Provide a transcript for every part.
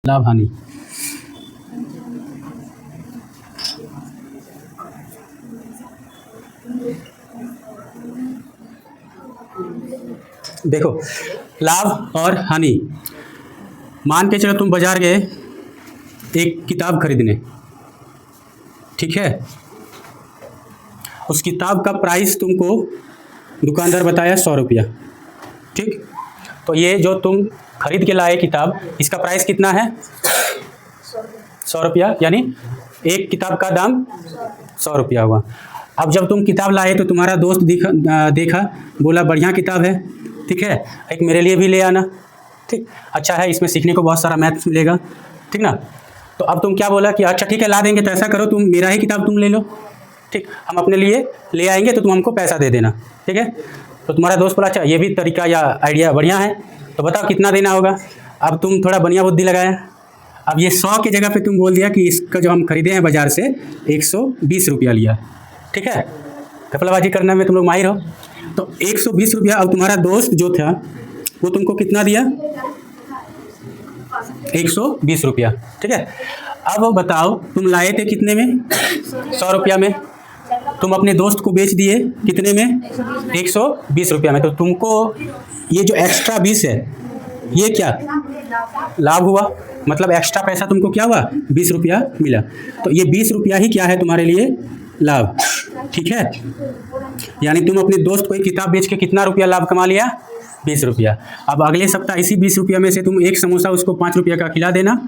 लाभ हानि। देखो, लाभ और हानि। मान के चलो तुम बाजार गए एक किताब खरीदने, ठीक है। उस किताब का प्राइस तुमको दुकानदार बताया 100 रुपया, ठीक। तो ये जो तुम खरीद के लाए किताब, इसका प्राइस कितना है? 100 रुपया, यानी एक किताब का दाम 100 रुपया हुआ। अब जब तुम किताब लाए तो तुम्हारा दोस्त देखा, बोला बढ़िया किताब है, ठीक है, एक मेरे लिए भी ले आना, ठीक, अच्छा है, इसमें सीखने को बहुत सारा मैथ्स मिलेगा, ठीक ना। तो अब तुम क्या बोला कि अच्छा ठीक है ला देंगे, तो ऐसा करो तुम मेरा ही किताब तुम ले लो, ठीक, हम अपने लिए ले आएंगे तो तुम हमको पैसा दे देना, ठीक है। तो तुम्हारा दोस्त बोला अच्छा ये भी तरीका या आइडिया बढ़िया है, तो बताओ कितना देना होगा। अब तुम थोड़ा बढ़िया बुद्धि लगाया, अब ये 100 की जगह पे तुम बोल दिया कि इसका जो हम खरीदे हैं बाजार से 120 रुपया लिया, ठीक है। कपलाबाजी करने में तुम लोग माहिर हो। तो 120 रुपया, अब तुम्हारा दोस्त जो था वो तुमको कितना दिया? 120 रुपया, ठीक है। अब बताओ तुम लाए थे कितने में? 100 रुपया में। तुम अपने दोस्त को बेच दिए कितने में? 120 रुपया में। तो तुमको ये जो एक्स्ट्रा 20 है ये क्या लाभ हुआ, मतलब एक्स्ट्रा पैसा तुमको क्या हुआ? 20 रुपया मिला। तो ये 20 रुपया ही क्या है तुम्हारे लिए? लाभ, ठीक है। यानी तुम अपने दोस्त को एक किताब बेच के कितना रुपया लाभ कमा लिया? 20 रुपया। अब अगले सप्ताह इसी 20 रुपया में से तुम एक समोसा उसको 5 रुपया का खिला देना,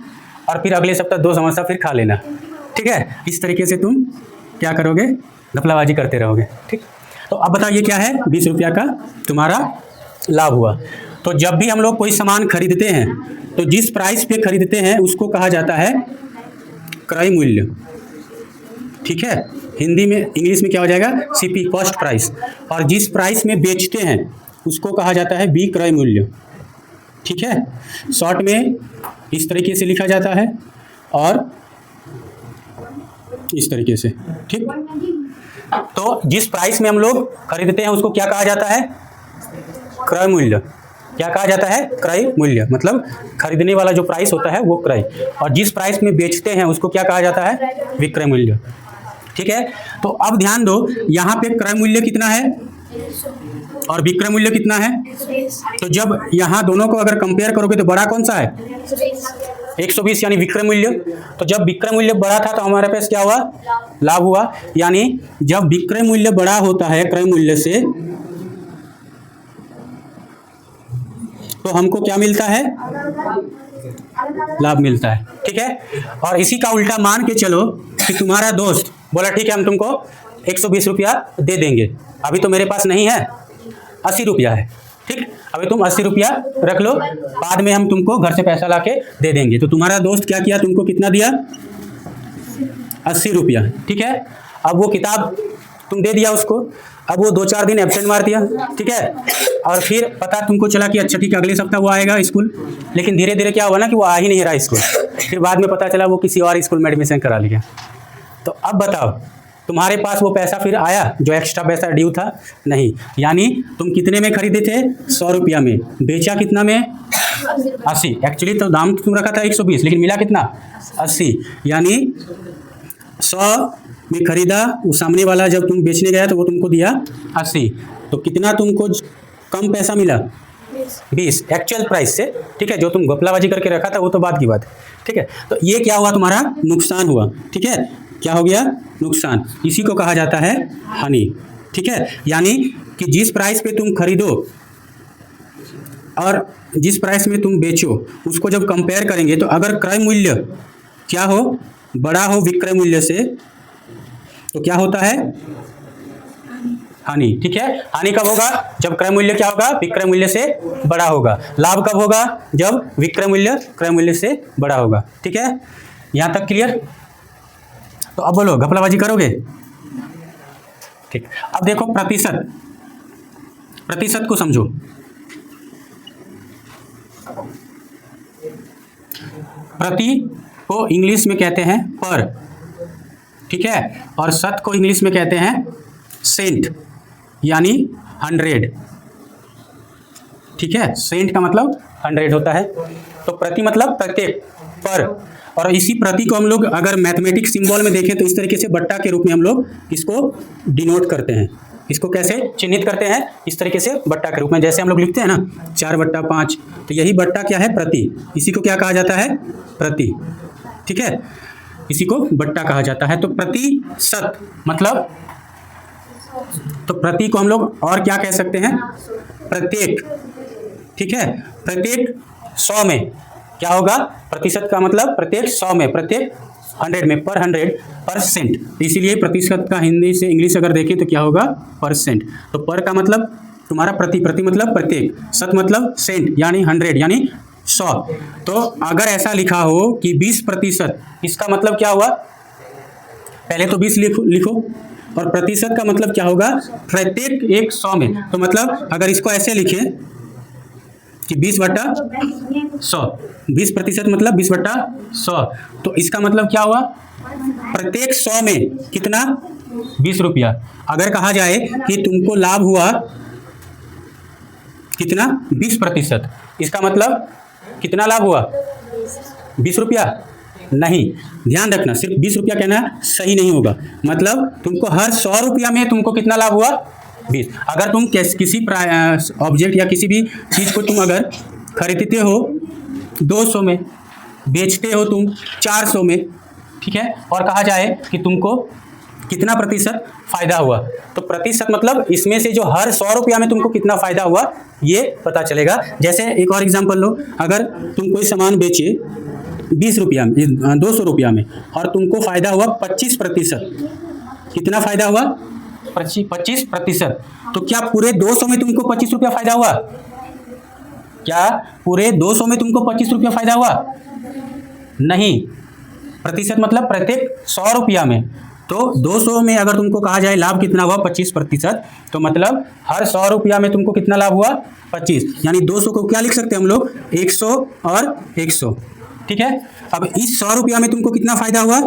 और फिर अगले सप्ताह 2 समोसा फिर खा लेना, ठीक है। इस तरीके से तुम क्या करोगे? घपलाबाजी करते रहोगे, ठीक। तो अब बताओ ये क्या है? 20 रुपया का तुम्हारा लाभ हुआ। तो जब भी हम लोग कोई सामान खरीदते हैं तो जिस प्राइस पे खरीदते हैं उसको कहा जाता है क्रय मूल्य, ठीक है। हिंदी में, इंग्लिश में क्या हो जाएगा? CP, cost price. और जिस प्राइस में बेचते हैं उसको कहा जाता है विक्रय मूल्य, ठीक है। शॉर्ट में इस तरीके से लिखा जाता है और इस तरीके से, ठीक। तो जिस प्राइस में हम लोग खरीदते हैं उसको क्या कहा जाता है? क्रय मूल्य। क्या कहा जाता है? क्रय मूल्य, मतलब खरीदने वाला जो प्राइस होता है वो क्रय, और जिस प्राइस में बेचते हैं उसको क्या कहा जाता है? विक्रय मूल्य, ठीक है। तो अब ध्यान दो, यहाँ पे क्रय मूल्य कितना है और विक्रय मूल्य कितना है? तो जब यहाँ दोनों को अगर कंपेयर करोगे तो बड़ा कौन सा है? 120, यानी विक्रय मूल्य। तो जब विक्रय मूल्य बड़ा था तो हमारे पास क्या हुआ? लाभ हुआ। यानी जब विक्रय मूल्य बड़ा होता है क्रय मूल्य से तो हमको क्या मिलता है? लाभ मिलता है, ठीक है। और इसी का उल्टा मान के चलो कि तुम्हारा दोस्त बोला ठीक है हम तुमको 120 रुपया दे देंगे, अभी तो मेरे पास नहीं है, 80 रुपया है, ठीक, अभी तुम 80 रुपया रख लो, बाद में हम तुमको घर से पैसा लाके दे देंगे। तो तुम्हारा दोस्त क्या किया? तुमको कितना दिया? 80 रुपया, ठीक है। अब वो किताब तुम दे दिया उसको, अब वो 2-4 दिन एब्सेंट मार दिया, ठीक है। और फिर पता तुमको चला कि अच्छा ठीक है अगले सप्ताह वो आएगा स्कूल, लेकिन धीरे धीरे क्या हुआ ना कि वो आ ही नहीं रहा स्कूल। फिर बाद में पता चला वो किसी और स्कूल में एडमिशन करा लिया। तो अब बताओ तुम्हारे पास वो पैसा फिर आया जो एक्स्ट्रा पैसा ड्यू था? नहीं। यानी तुम कितने में खरीदे थे? 100 रुपया में, बेचा कितना में? 80। एक्चुअली तो दाम तुम रखा था 120, लेकिन मिला कितना? 80। यानी 100 में खरीदा, वो सामने वाला जब तुम बेचने गया तो वो तुमको दिया 80। तो कितना तुमको कम पैसा मिला? 20 एक्चुअल प्राइस से, ठीक है। जो तुम घपलाबाजी करके रखा था वो तो बात की बात है, ठीक है। तो ये क्या हुआ? तुम्हारा नुकसान हुआ, ठीक है। क्या हो गया? नुकसान। इसी को कहा जाता है हानि, ठीक है। यानी कि जिस प्राइस पे तुम खरीदो और जिस प्राइस में तुम बेचो उसको जब कंपेयर करेंगे तो अगर क्रय मूल्य क्या हो? बड़ा हो विक्रय मूल्य से, तो क्या होता है? हानि, ठीक है। हानि कब होगा? जब क्रय मूल्य क्या होगा? विक्रय मूल्य से बड़ा होगा। लाभ कब होगा? जब विक्रय मूल्य क्रय मूल्य से बड़ा होगा, ठीक है। यहां तक क्लियर? तो अब बोलो घपलाबाजी करोगे? ठीक। अब देखो प्रतिशत, प्रतिशत को समझो। प्रति को इंग्लिश में कहते हैं पर, ठीक है, और शत को इंग्लिश में कहते हैं सेंट, यानी 100, ठीक है। सेंट का मतलब 100 होता है। तो प्रति मतलब प्रत्येक, पर। और इसी प्रति को हम लोग अगर मैथमेटिक्स सिंबल में देखें तो इस तरीके से बट्टा के रूप में हम लोग इसको डिनोट करते हैं। इसको कैसे चिन्हित करते हैं? इस तरीके से बट्टा के रूप में, जैसे हम लोग लिखते हैं ना 4/5, तो यही बट्टा क्या है? प्रति। इसी को क्या कहा जाता है? प्रति। ठीक है, इसी को बट्टा कहा जाता है। तो प्रतिशत मतलब, तो प्रति को हम लोग और क्या कह सकते हैं? प्रत्येक। ठीक है, प्रत्येक 100 में क्या होगा? प्रतिशत का मतलब प्रत्येक 100 में, प्रत्येक 100 में, पर 100%। इसीलिए प्रतिशत का हिंदी से इंग्लिश अगर देखें तो क्या होगा? परसेंट। तो पर का मतलब तुम्हारा प्रति, प्रति मतलब प्रत्येक, शत मतलब सेंट यानी 100 यानी 100। तो अगर ऐसा लिखा हो कि 20%, इसका मतलब क्या हुआ? पहले तो 20 लिखो और प्रतिशत का मतलब क्या होगा? प्रत्येक एक 100 में। तो मतलब अगर इसको ऐसे लिखें कि 20/100, 20% मतलब 20/100, तो इसका मतलब क्या हुआ? प्रत्येक 100 में कितना? 20 रुपया। अगर कहा जाए कि तुमको लाभ हुआ कितना? 20%, इसका मतलब कितना लाभ हुआ? 20 रुपया? नहीं, ध्यान रखना, सिर्फ 20 रुपया कहना सही नहीं होगा। मतलब तुमको हर 100 रुपया में तुमको कितना लाभ हुआ? 20। अगर तुम किसी ऑब्जेक्ट या किसी भी चीज़ को तुम अगर खरीदते हो 200 में, बेचते हो तुम 400 में, ठीक है, और कहा जाए कि तुमको कितना प्रतिशत फ़ायदा हुआ, तो प्रतिशत मतलब इसमें से जो हर 100 रुपया में तुमको कितना फ़ायदा हुआ ये पता चलेगा। जैसे एक और एग्जांपल लो, अगर तुम कोई सामान बेचे 20 रुपया में, 200 रुपया में, और तुमको फ़ायदा हुआ 25%, कितना फ़ायदा हुआ? 25%। तो क्या पूरे 200 में तुमको 25 रुपया फ़ायदा हुआ? क्या पूरे 200 में तुमको 25 रुपया फ़ायदा हुआ? नहीं, प्रतिशत मतलब प्रत्येक 100 रुपया में। तो 200 में अगर तुमको कहा जाए लाभ कितना हुआ? 25%, तो मतलब हर 100 रुपया में तुमको कितना लाभ हुआ? 25। यानी 200 को क्या लिख सकते हैं हम लोग? 100 और 100। ठीक है, अब इस 100 रुपया में तुमको कितना फ़ायदा हुआ?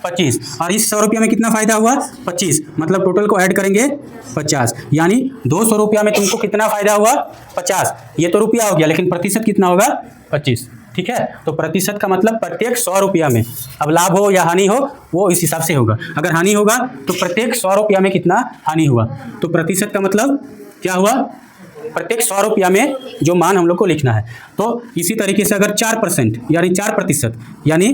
25, और इस 100 रुपया में कितना फ़ायदा हुआ? 25, मतलब टोटल को ऐड करेंगे 50, यानी 200 रुपया में तुमको कितना फ़ायदा हुआ? 50। ये तो रुपया हो गया, लेकिन प्रतिशत कितना होगा? 25। ठीक है, तो प्रतिशत का मतलब प्रत्येक 100 रुपया में। अब लाभ हो या हानि हो वो इस हिसाब से होगा। अगर हानि होगा तो प्रत्येक 100 रुपया में कितना हानि हुआ, तो प्रतिशत का मतलब क्या हुआ? प्रत्येक 100 रुपया में जो मान हम लोग को लिखना है। तो इसी तरीके से अगर 4% यानी 4%, यानी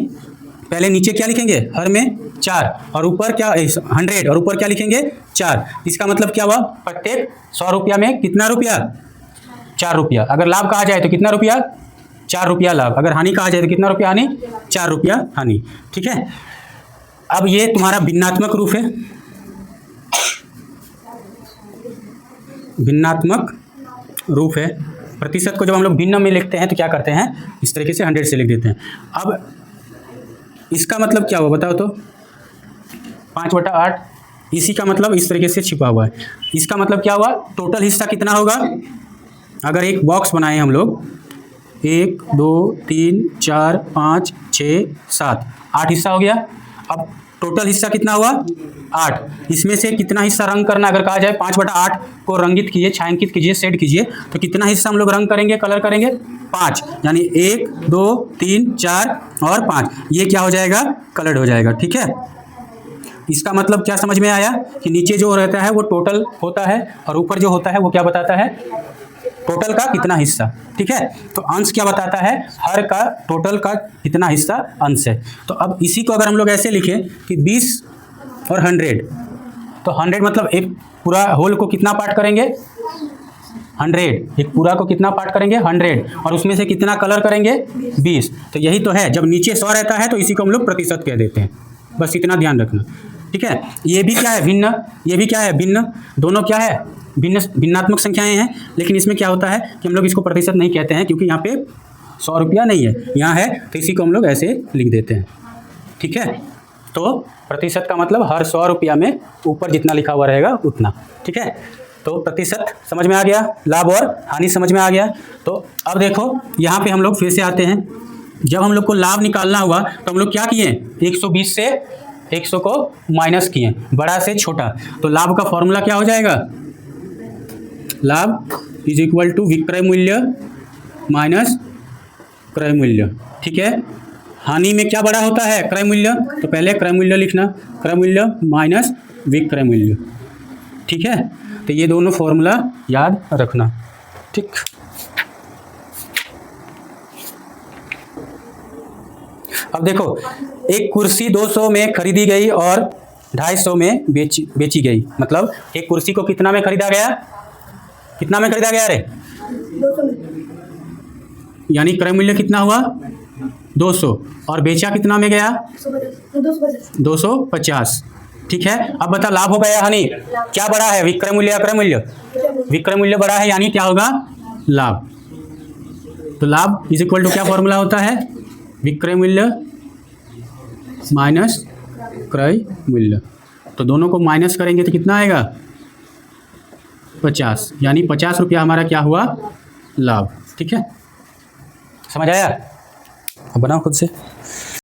पहले नीचे क्या लिखेंगे? हर में 4, और ऊपर क्या? 100, और ऊपर क्या लिखेंगे? 4। इसका मतलब क्या हुआ? प्रत्येक 100 रुपया में कितना रुपया? 4 रुपया। अगर लाभ कहा जाए तो कितना रुपया? 4 रुपया लाभ। अगर हानि कहा जाए तो कितना रुपया हानि? 4 रुपया हानि। ठीक है, अब ये तुम्हारा भिन्नात्मक रूप है, भिन्नात्मक रूप है। प्रतिशत को जब हम लोग भिन्न में लिखते हैं तो क्या करते हैं? इस तरीके से 100 से लिख देते हैं। अब इसका मतलब क्या हुआ बताओ तो? 5/8। इसी का मतलब इस तरीके से छिपा हुआ है। इसका मतलब क्या हुआ? टोटल हिस्सा कितना होगा? अगर एक बॉक्स बनाए हम लोग, 1 2 3 4 5 6 7, 8 हिस्सा हो गया। अब टोटल हिस्सा कितना हुआ? 8। इसमें से कितना हिस्सा रंग करना? अगर कहा जाए 5/8 को रंगित कीजिए, छायांकित कीजिए, शेड कीजिए, तो कितना हिस्सा हम लोग रंग करेंगे, कलर करेंगे? 5। यानी 1 2 3 4 और 5, ये क्या हो जाएगा? कलर्ड हो जाएगा। ठीक है, इसका मतलब क्या समझ में आया? कि नीचे जो रहता है वो टोटल होता है, और ऊपर जो होता है वो क्या बताता है? टोटल का कितना हिस्सा। ठीक है, तो अंश क्या बताता है? हर का टोटल का कितना हिस्सा अंश है। तो अब इसी को अगर हम लोग ऐसे लिखें कि 20 और 100, तो 100 मतलब एक पूरा होल को कितना पार्ट करेंगे? 100। एक पूरा को कितना पार्ट करेंगे? 100, और उसमें से कितना कलर करेंगे? 20। तो यही तो है, जब नीचे 100 रहता है तो इसी को हम लोग प्रतिशत कह देते हैं। बस इतना ध्यान रखना। ठीक है, ये भी क्या है? भिन्न। ये भी क्या है? भिन्न। दोनों क्या है? भिन्न, भिन्नात्मक संख्याएं हैं। लेकिन इसमें क्या होता है कि हम लोग इसको प्रतिशत नहीं कहते हैं, क्योंकि यहाँ पे 100 रुपया नहीं है, यहाँ है, तो इसी को हम लोग ऐसे लिख देते हैं। ठीक है, तो प्रतिशत का मतलब हर 100 रुपया में ऊपर जितना लिखा हुआ रहेगा उतना। ठीक है, तो प्रतिशत समझ में आ गया, लाभ और हानि समझ में आ गया। तो अब देखो यहाँ पे हम लोग फिर से आते हैं। जब हम लोग को लाभ निकालना हुआ तो हम लोग क्या किए? 120 से 100 को माइनस किए, बड़ा से छोटा। तो लाभ का फॉर्मूला क्या हो जाएगा? लाभ इज इक्वल टू विक्रय मूल्य माइनस क्रय मूल्य। ठीक है, हानि में क्या बड़ा होता है? क्रय मूल्य। तो पहले क्रय मूल्य लिखना, क्रय मूल्य माइनस विक्रय मूल्य। ठीक है, तो ये दोनों फॉर्मूला याद रखना। ठीक, अब देखो, एक कुर्सी 200 में खरीदी गई और 250 में बेची गई। मतलब एक कुर्सी को कितना में खरीदा गया? कितना में खरीदा गया रे? 200 में। यानी क्रय मूल्य कितना हुआ? 200, और बेचा कितना में गया? 250। ठीक है, अब बता लाभ हो गया हानि? क्या बड़ा है, विक्रय मूल्य या क्रय मूल्य? विक्रय मूल्य बड़ा है, यानी क्या होगा? लाभ। तो लाभ इज इक्वल टू क्या फॉर्मूला होता है? विक्रय मूल्य माइनस क्रय मूल्य। तो दोनों को माइनस करेंगे तो कितना आएगा? 50, यानी 50 रुपया हमारा क्या हुआ? लाभ। ठीक है, समझ आया? अब बनाओ खुद से।